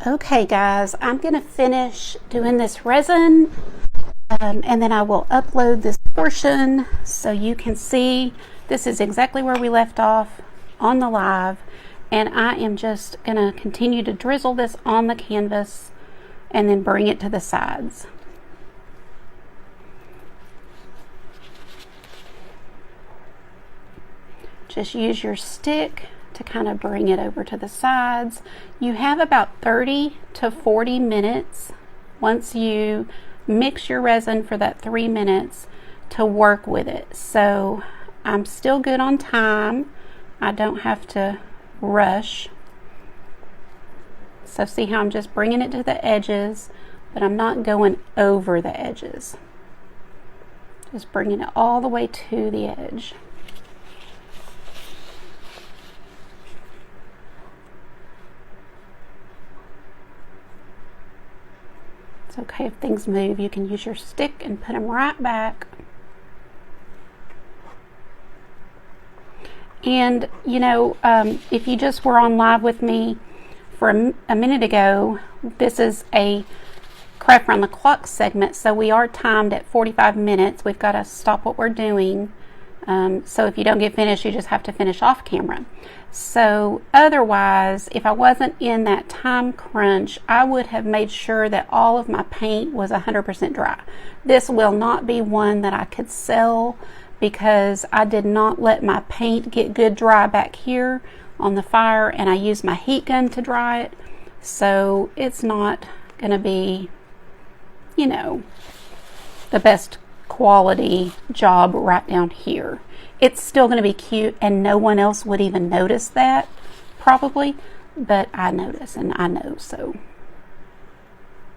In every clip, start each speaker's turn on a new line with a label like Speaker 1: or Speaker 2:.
Speaker 1: Okay guys, I'm going to finish doing this resin and then I will upload this portion so you can see this is exactly where we left off on the live, and I am just going to continue to drizzle this on the canvas and then bring it to the sides. Just use your stick to kind of bring it over to the sides. You have about 30 to 40 minutes once you mix your resin for that 3 minutes to work with it. So I'm still good on time. I don't have to rush. So see how I'm just bringing it to the edges, but I'm not going over the edges. Just bringing it all the way to the edge. It's okay if things move. You can use your stick and put them right back. And you know, if you just were on live with me for a minute ago, this is a craft around the clock segment, so we are timed at 45 minutes. We've got to stop what we're doing. So if you don't get finished, you just have to finish off camera. So otherwise, if I wasn't in that time crunch, I would have made sure that all of my paint was 100% dry. This will not be one that I could sell because I did not let my paint get good dry back here on the fire, and I used my heat gun to dry it. So it's not going to be, you know, the best quality job right down here. It's still going to be cute, and no one else would even notice that probably, but I notice and I know, so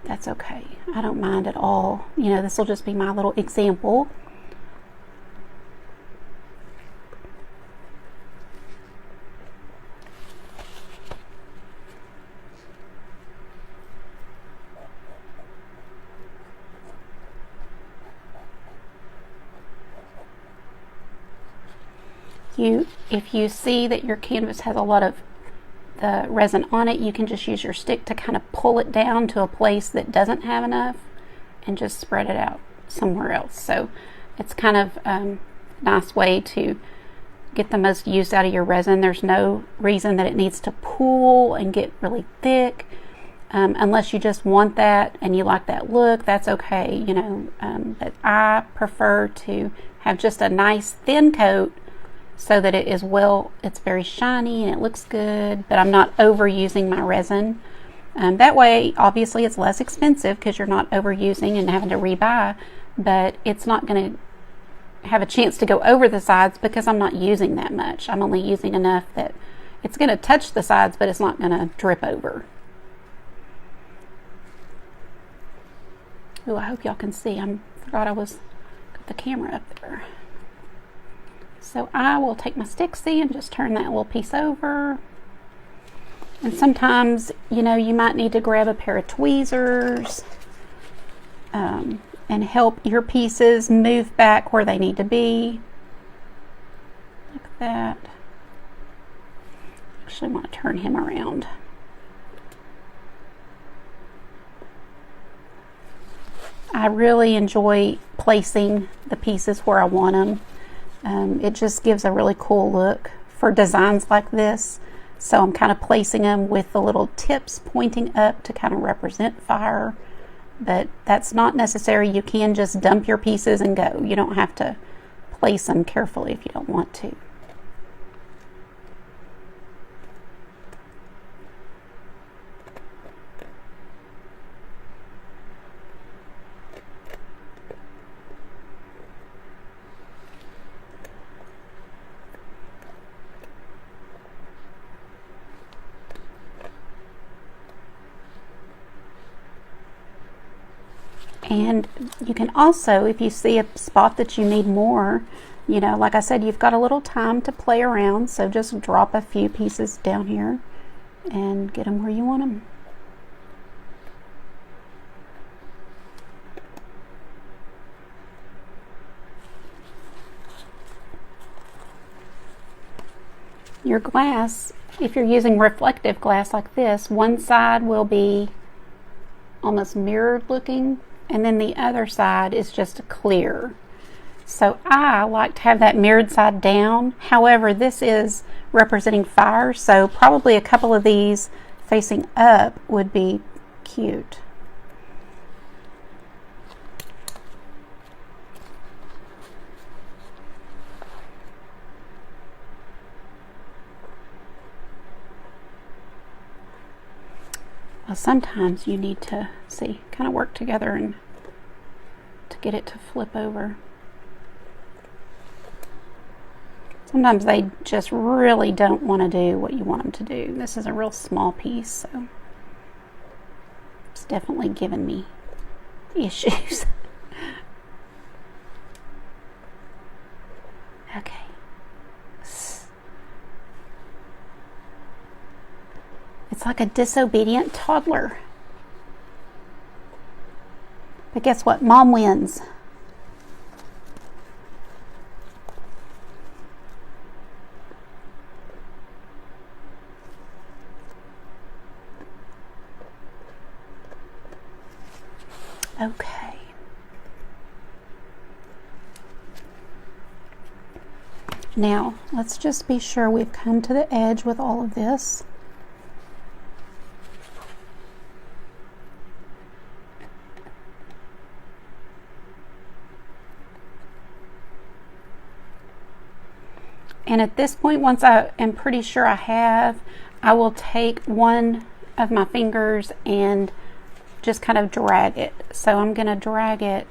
Speaker 1: that's okay. I don't mind at all. You know, this will just be my little example. If you see that your canvas has a lot of the resin on it, you can just use your stick to kind of pull it down to a place that doesn't have enough and just spread it out somewhere else. So it's kind of a nice way to get the most use out of your resin. There's no reason that it needs to pool and get really thick unless you just want that and you like that look. That's okay, you know, but I prefer to have just a nice thin coat so that it is it's very shiny and it looks good, but I'm not overusing my resin. That way, obviously, it's less expensive because you're not overusing and having to rebuy, but it's not going to have a chance to go over the sides because I'm not using that much. I'm only using enough that it's going to touch the sides, but it's not going to drip over. Oh, I hope y'all can see. I forgot I got the camera up there. So I will take my stick, see, and just turn that little piece over. And sometimes, you know, you might need to grab a pair of tweezers and help your pieces move back where they need to be. Like that. Actually, I want to turn him around. I really enjoy placing the pieces where I want them. It just gives a really cool look for designs like this. So I'm kind of placing them with the little tips pointing up to kind of represent fire, but that's not necessary. You can just dump your pieces and go. You don't have to place them carefully if you don't want to. And you can also, if you see a spot that you need more, you know, like I said, you've got a little time to play around, so just drop a few pieces down here and get them where you want them. your glass, if you're using reflective glass like this, one side will be almost mirrored looking, and then the other side is just clear. So I like to have that mirrored side down. However, this is representing fire, so probably a couple of these facing up would be cute. Well, sometimes you need to see, kind of work together and to get it to flip over. Sometimes they just really don't want to do what you want them to do. This is a real small piece, so it's definitely giving me issues. Okay. It's like a disobedient toddler. But guess what? Mom wins. Okay. Now, let's just be sure we've come to the edge with all of this. And at this point, once I am pretty sure I have, I will take one of my fingers and just kind of drag it. So I'm going to drag it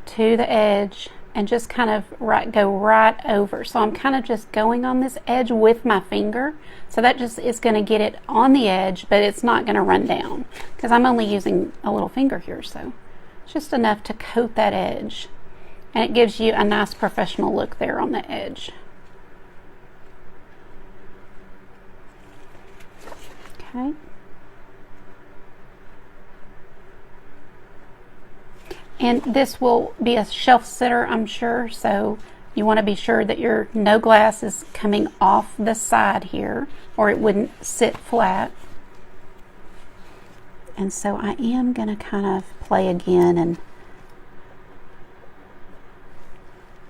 Speaker 1: to the edge and just kind of go right over. So I'm kind of just going on this edge with my finger. So that just is going to get it on the edge, but it's not going to run down because I'm only using a little finger here. So it's just enough to coat that edge. And it gives you a nice professional look there on the edge. Okay. And this will be a shelf sitter, I'm sure, so you want to be sure that your no glass is coming off the side here, or it wouldn't sit flat. And so I am going to kind of play again and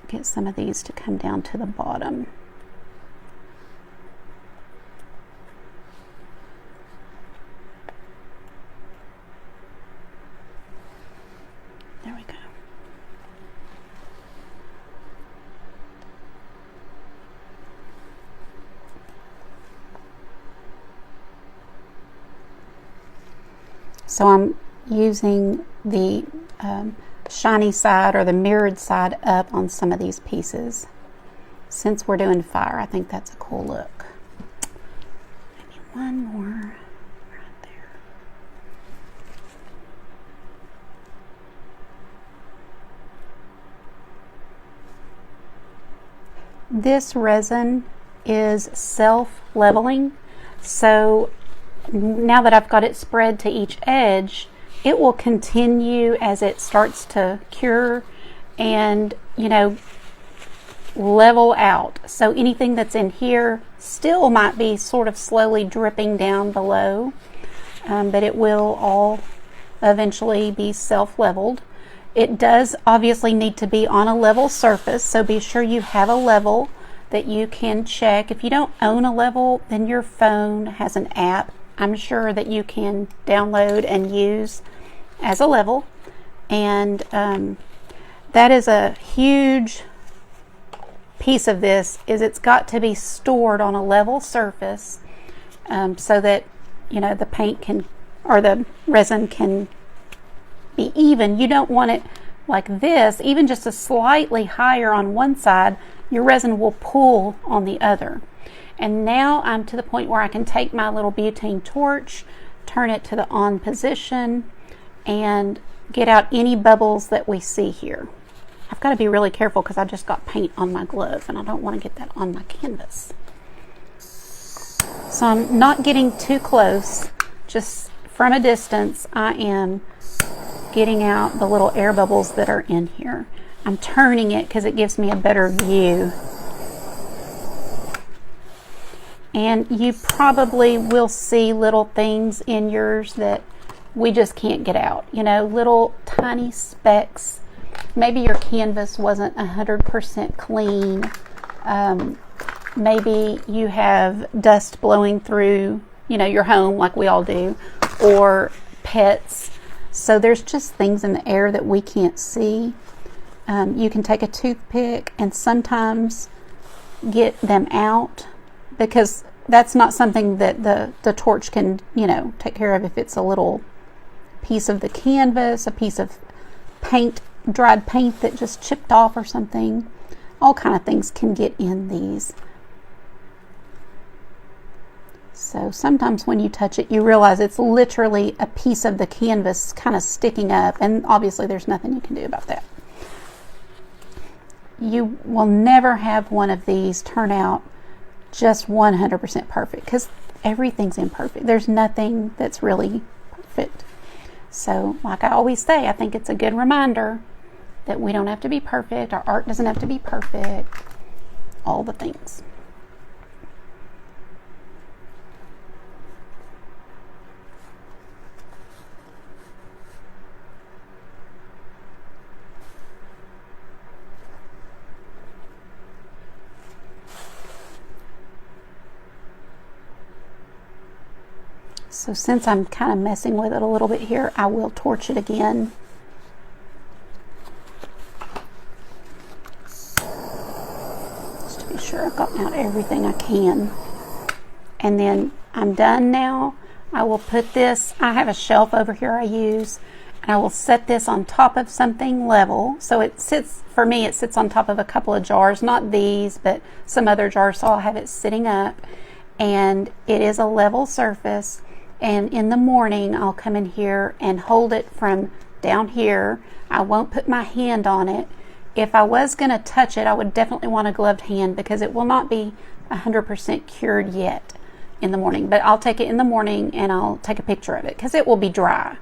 Speaker 1: get some of these to come down to the bottom. There we go. So I'm using the shiny side or the mirrored side up on some of these pieces. Since we're doing fire, I think that's a cool look. Maybe one more right there. This resin is self-leveling, so now that I've got it spread to each edge, it will continue as it starts to cure and, you know, level out. So anything that's in here still might be sort of slowly dripping down below, but it will all eventually be self-leveled. It does obviously need to be on a level surface, so be sure you have a level that you can check. If you don't own a level, then your phone has an app, I'm sure, that you can download and use as a level, and that is a huge piece of this, is it's got to be stored on a level surface, so that, you know, the paint can, or the resin can be even. You don't want it like this, even just a slightly higher on one side, your resin will pull on the other. And now I'm to the point where I can take my little butane torch, turn it to the on position, and get out any bubbles that we see here. I've got to be really careful because I just got paint on my glove and I don't want to get that on my canvas. So I'm not getting too close, just from a distance I am getting out the little air bubbles that are in here. I'm turning it because it gives me a better view. And you probably will see little things in yours that we just can't get out. You know, little tiny specks. Maybe your canvas wasn't 100% clean. Maybe you have dust blowing through, you know, your home like we all do, or pets. So there's just things in the air that we can't see. You can take a toothpick and sometimes get them out, because that's not something that the torch can, you know, take care of. If it's a little piece of the canvas, a piece of paint, dried paint that just chipped off or something, all kind of things can get in these. So sometimes when you touch it, you realize it's literally a piece of the canvas kind of sticking up, and obviously there's nothing you can do about that. You will never have one of these turn out just 100% perfect, because everything's imperfect. There's nothing that's really perfect. So like I always say, I think it's a good reminder that we don't have to be perfect. Our art doesn't have to be perfect. All the things. So since I'm kind of messing with it a little bit here, I will torch it again. Just to be sure I've gotten out everything I can. And then I'm done now. I will put this, I have a shelf over here I use, and I will set this on top of something level. So it sits, for me, it sits on top of a couple of jars, not these, but some other jars, so I'll have it sitting up. And it is a level surface. And in the morning, I'll come in here and hold it from down here. I won't put my hand on it. If I was going to touch it, I would definitely want a gloved hand, because it will not be 100% cured yet in the morning. But I'll take it in the morning and I'll take a picture of it, because it will be dry.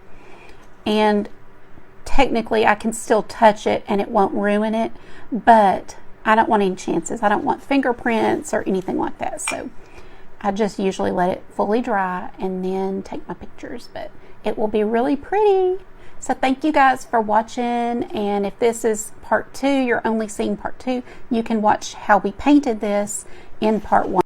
Speaker 1: And technically, I can still touch it and it won't ruin it, but I don't want any chances. I don't want fingerprints or anything like that. So I just usually let it fully dry and then take my pictures, but it will be really pretty. So thank you guys for watching, and if this is part 2, you're only seeing part 2, you can watch how we painted this in part 1.